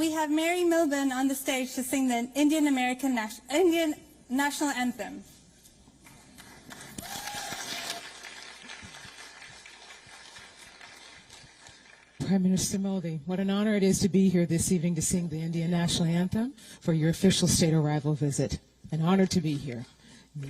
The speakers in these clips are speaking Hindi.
we have Mary Milburn on the stage to sing the Indian National Anthem. Prime Minister Modi, what an honor it is to be here this evening to sing the Indian National Anthem for your official state arrival visit. An honor to be here. Yeah.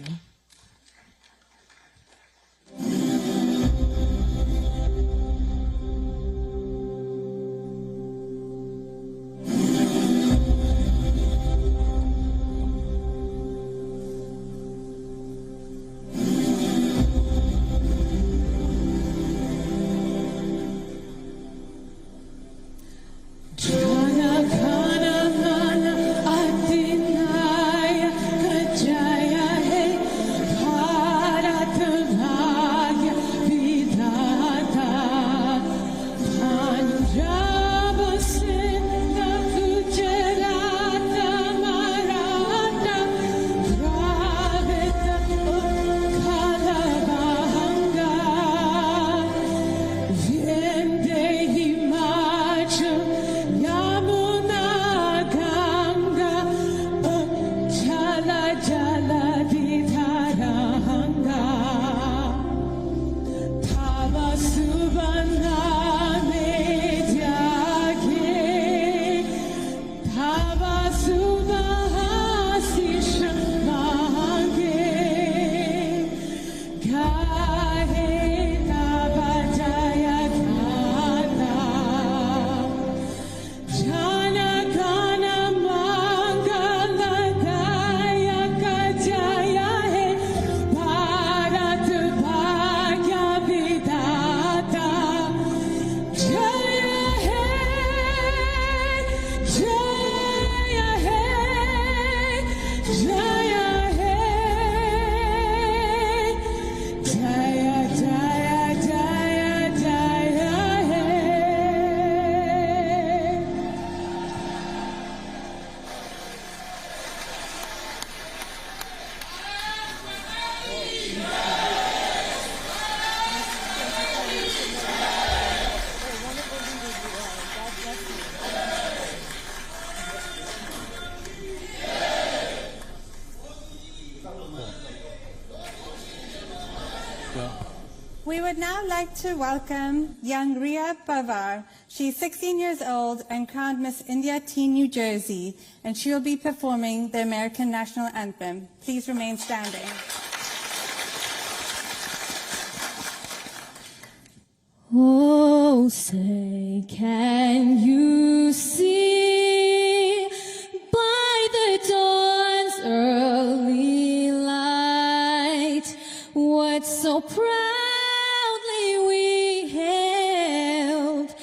We would now like to welcome young Ria Pawar. She's 16 years old and crowned Miss India Teen New Jersey, and she will be performing the American National Anthem. Please remain standing. Oh, say, can you see by the dawn's early light what so proudly we hailed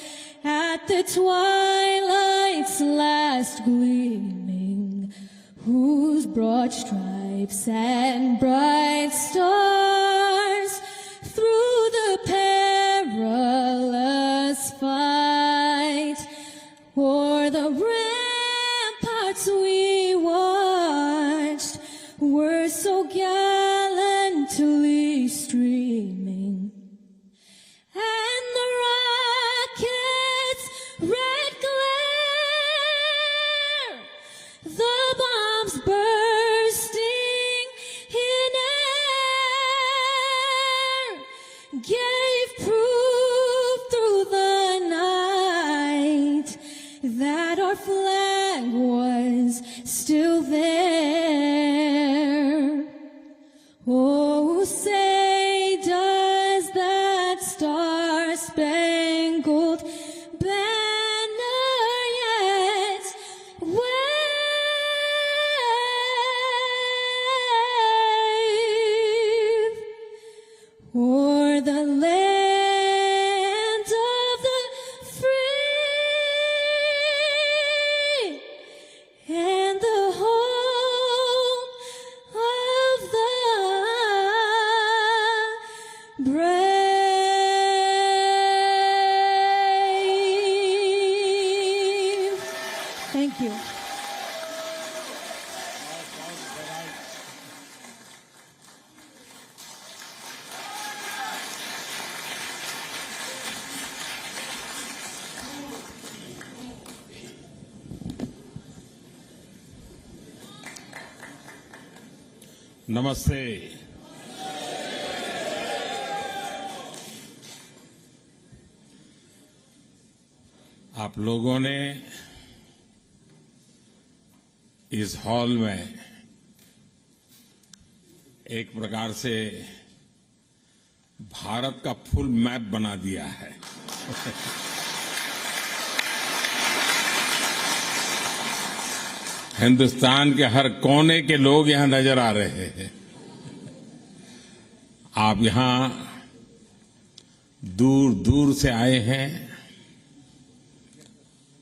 at the twilight's last gleaming, whose broad stripes and bright stars through the perilous fight o'er the ramparts we watched were so gallantly streaming, and the rockets' red glare, the bombs bursting in air, gave proof through the night that our flag was still there. Oh, say, does that star-spangled banner yet wave o'er the land of the free and the home of the brave? Thank you. नमस्ते। आप लोगों ने इस हॉल में एक प्रकार से भारत का फुल मैप बना दिया है। हिंदुस्तान के हर कोने के लोग यहां नजर आ रहे हैं। आप यहां दूर दूर से आए हैं।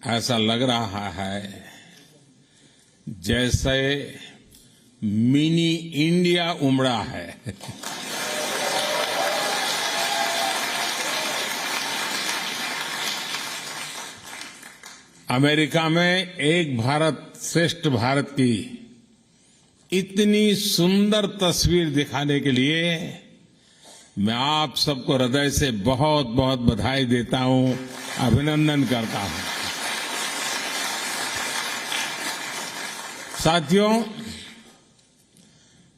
ऐसा लग रहा है जैसे मिनी इंडिया उमड़ा है। अमेरिका में एक भारत श्रेष्ठ भारत की इतनी सुंदर तस्वीर दिखाने के लिए मैं आप सबको हृदय से बहुत बहुत बधाई देता हूं, अभिनंदन करता हूं। साथियों,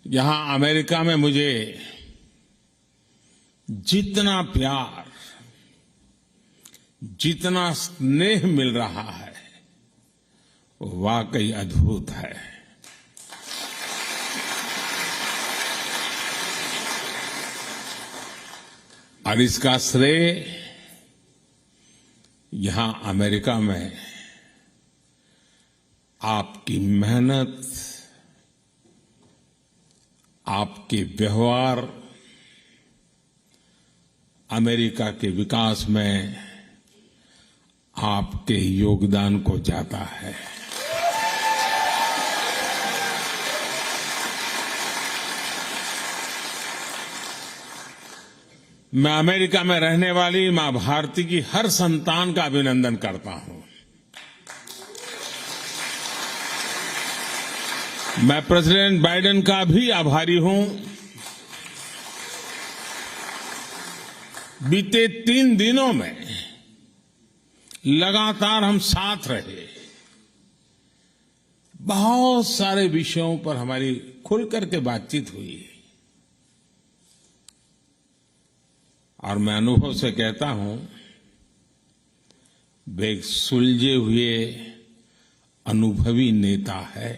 यहां अमेरिका में मुझे जितना प्यार, जितना स्नेह मिल रहा है वो वाकई अद्भुत है। और इसका श्रेय यहां अमेरिका में आपकी मेहनत, आपके व्यवहार, अमेरिका के विकास में आपके योगदान को जाता है। मैं अमेरिका में रहने वाली मां भारती की हर संतान का अभिनंदन करता हूं। मैं प्रेसिडेंट बाइडेन का भी आभारी हूं। बीते 3 दिनों में लगातार हम साथ रहे। बहुत सारे विषयों पर हमारी खुल करके बातचीत हुई और मैं अनुभव से कहता हूं, वे एक सुलझे हुए अनुभवी नेता है।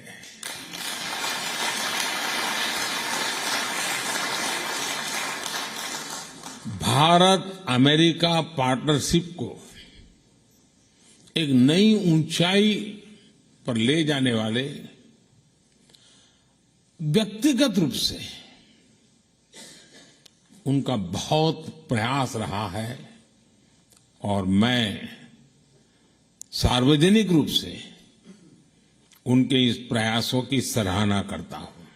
भारत अमेरिका पार्टनरशिप को एक नई ऊंचाई पर ले जाने वाले व्यक्तिगत रूप से उनका बहुत प्रयास रहा है और मैं सार्वजनिक रूप से उनके इस प्रयासों की सराहना करता हूं।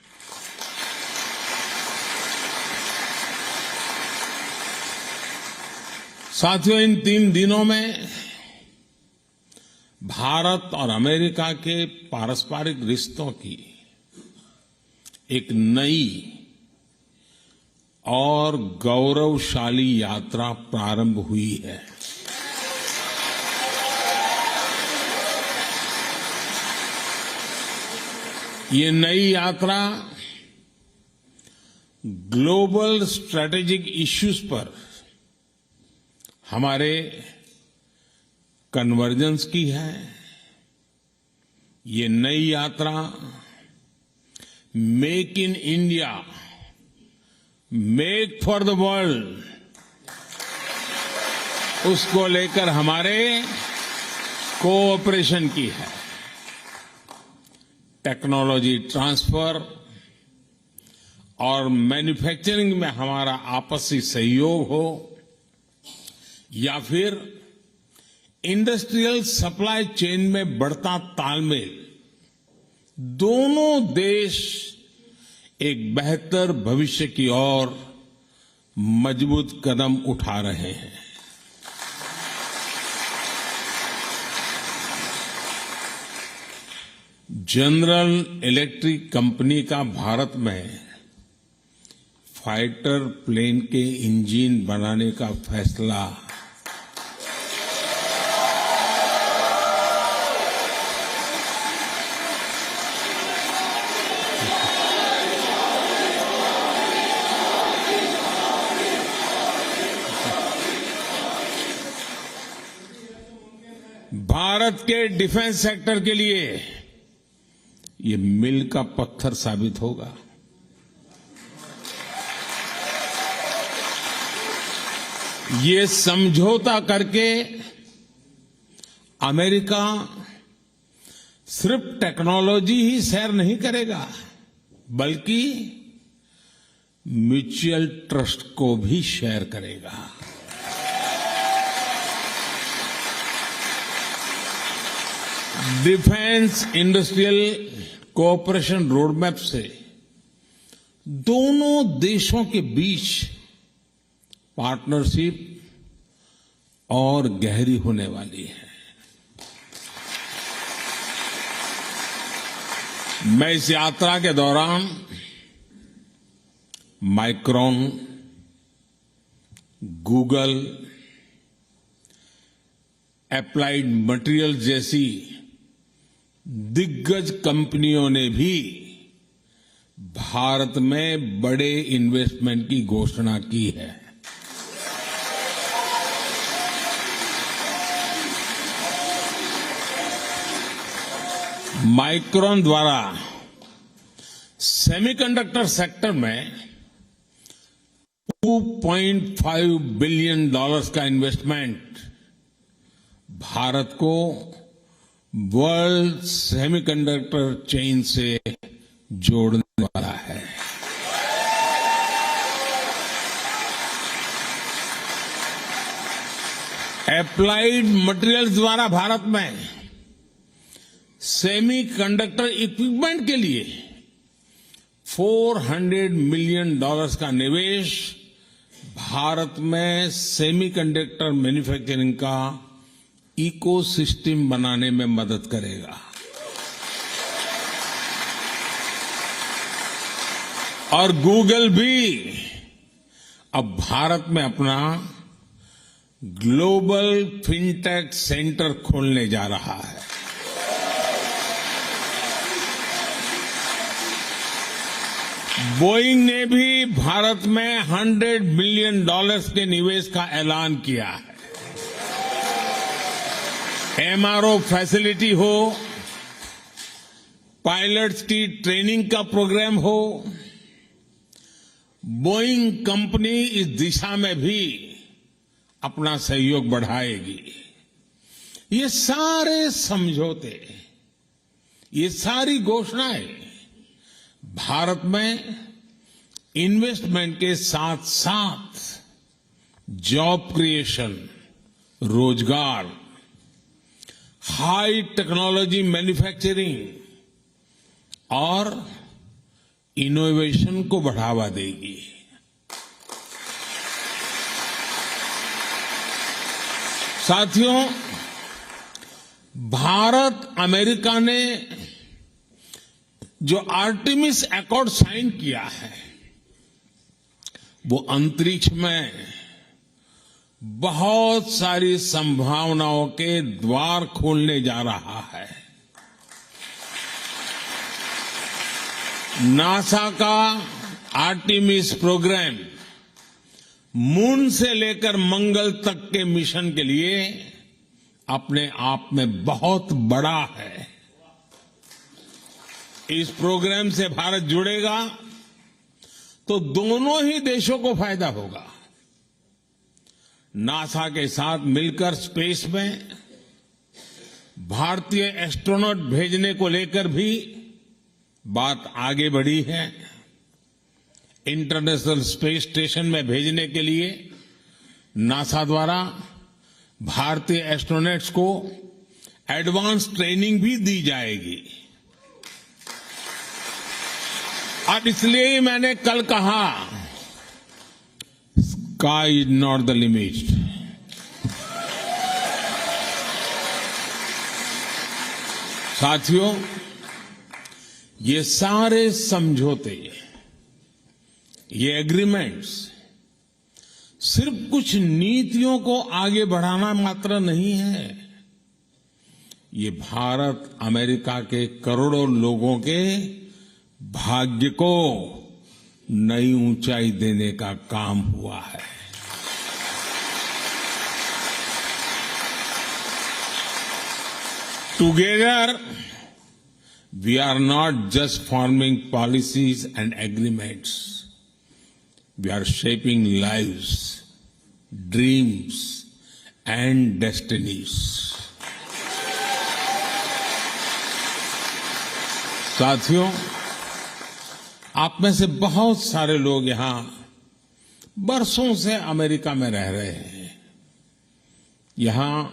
साथियों, इन 3 दिनों में भारत और अमेरिका के पारस्परिक रिश्तों की एक नई और गौरवशाली यात्रा प्रारंभ हुई है। ये नई यात्रा ग्लोबल स्ट्रैटेजिक इश्यूज पर हमारे कन्वर्जेंस की है। ये नई यात्रा make in India, make for the world, उसको लेकर हमारे कोऑपरेशन की है। टेक्नोलॉजी ट्रांसफर और मैन्युफैक्चरिंग में हमारा आपसी सहयोग हो या फिर इंडस्ट्रियल सप्लाई चेन में बढ़ता तालमेल, दोनों देश एक बेहतर भविष्य की ओर मजबूत कदम उठा रहे हैं। जनरल इलेक्ट्रिक कंपनी का भारत में फाइटर प्लेन के इंजन बनाने का फैसला भारत के डिफेंस सेक्टर के लिए ये मील का पत्थर साबित होगा। ये समझौता करके अमेरिका सिर्फ टेक्नोलॉजी ही शेयर नहीं करेगा, बल्कि म्यूचुअल ट्रस्ट को भी शेयर करेगा। डिफेंस इंडस्ट्रियल कोऑपरेशन रोडमैप से दोनों देशों के बीच पार्टनरशिप और गहरी होने वाली है। मैं इस यात्रा के दौरान माइक्रॉन, गूगल, एप्लाइड मटेरियल जैसी दिग्गज कंपनियों ने भी भारत में बड़े इन्वेस्टमेंट की घोषणा की है। माइक्रॉन द्वारा सेमीकंडक्टर सेक्टर में $2.5 बिलियन का इन्वेस्टमेंट भारत को वर्ल्ड सेमीकंडक्टर चेन से जोड़ने वाला है। एप्लाइड मटेरियल्स द्वारा भारत में सेमीकंडक्टर इक्विपमेंट के लिए $400 मिलियन का निवेश भारत में सेमीकंडक्टर मैन्युफैक्चरिंग का इकोसिस्टम बनाने में मदद करेगा। और गूगल भी अब भारत में अपना ग्लोबल फिनटेक सेंटर खोलने जा रहा है। बोइंग ने भी भारत में $100 मिलियन के निवेश का ऐलान किया है। एमआरओ फैसिलिटी हो, पायलट्स की ट्रेनिंग का प्रोग्राम हो, बोइंग कंपनी इस दिशा में भी अपना सहयोग बढ़ाएगी। ये सारे समझौते, ये सारी घोषणाएं भारत में इन्वेस्टमेंट के साथ साथ जॉब क्रिएशन, रोजगार, हाई टेक्नोलॉजी मैन्युफैक्चरिंग और इनोवेशन को बढ़ावा देगी। साथियों, भारत अमेरिका ने जो आर्टेमिस अकॉर्ड साइन किया है, वो अंतरिक्ष में बहुत सारी संभावनाओं के द्वार खोलने जा रहा है। नासा का आर्टेमिस प्रोग्राम मून से लेकर मंगल तक के मिशन के लिए अपने आप में बहुत बड़ा है। इस प्रोग्राम से भारत जुड़ेगा तो दोनों ही देशों को फायदा होगा। नासा के साथ मिलकर स्पेस में भारतीय एस्ट्रोनॉट भेजने को लेकर भी बात आगे बढ़ी है। इंटरनेशनल स्पेस स्टेशन में भेजने के लिए नासा द्वारा भारतीय एस्ट्रोनॉट्स को एडवांस ट्रेनिंग भी दी जाएगी। और इसलिए ही मैंने कल कहा, sky is not the limit. साथियों, ये सारे समझौते, ये एग्रीमेंट्स सिर्फ कुछ नीतियों को आगे बढ़ाना मात्र नहीं है। ये भारत अमेरिका के करोड़ों लोगों के भाग्य को नई ऊंचाई देने का काम हुआ है। Together, we are not just forming policies and agreements. We are shaping lives, dreams, and destinies. साथियों, आप में से बहुत सारे लोग यहां बरसों से अमेरिका में रह रहे हैं। यहां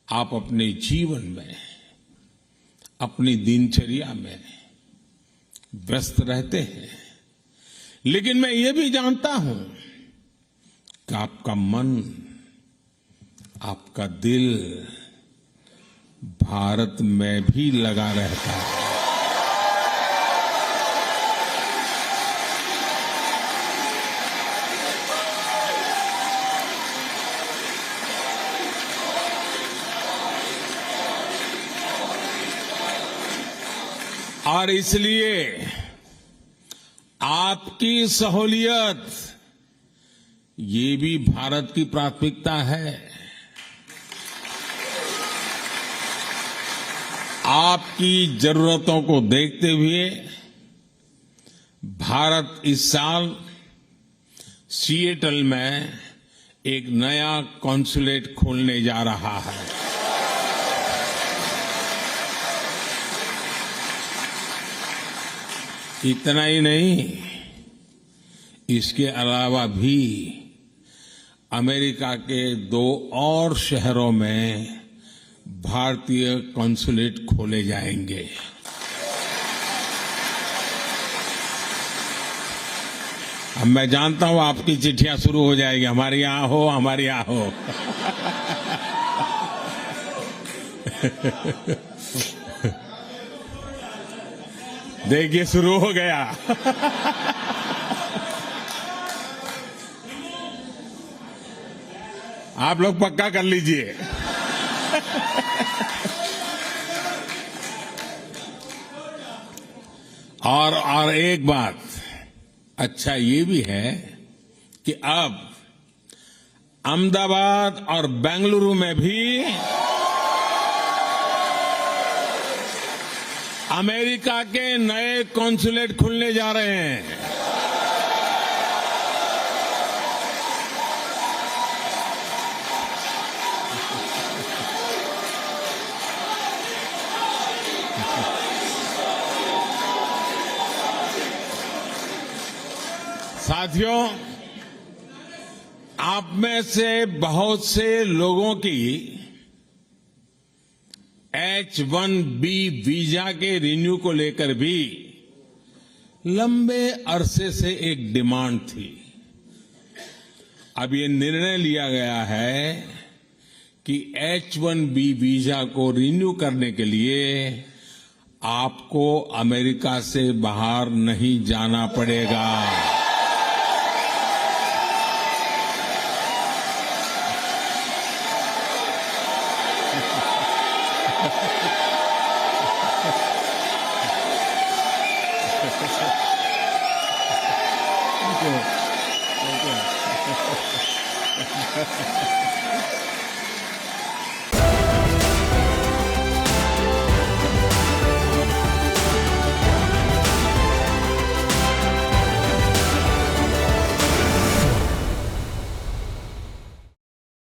आप अपने जीवन में, अपनी दिनचर्या में व्यस्त रहते हैं, लेकिन मैं ये भी जानता हूं कि आपका मन, आपका दिल भारत में भी लगा रहता है। और इसलिए आपकी सहूलियत ये भी भारत की प्राथमिकता है। आपकी जरूरतों को देखते हुए भारत इस साल सिएटल में एक नया कॉन्सुलेट खोलने जा रहा है। इतना ही नहीं, इसके अलावा भी अमेरिका के 2 और शहरों में भारतीय कॉन्सुलेट खोले जाएंगे। अब मैं जानता हूं आपकी चिट्ठियां शुरू हो जाएगी, हमारे यहां हो, हमारे यहां हो। देखिए शुरू हो गया। आप लोग पक्का कर लीजिए। और एक बात अच्छा ये भी है कि अब अहमदाबाद और बेंगलुरु में भी अमेरिका के नए कॉन्सुलेट खुलने जा रहे हैं। साथियों, आप में से बहुत से लोगों की H-1B वीजा के रिन्यू को लेकर भी लंबे अरसे से एक डिमांड थी। अब ये निर्णय लिया गया है कि H-1B वीजा को रिन्यू करने के लिए आपको अमेरिका से बाहर नहीं जाना पड़ेगा।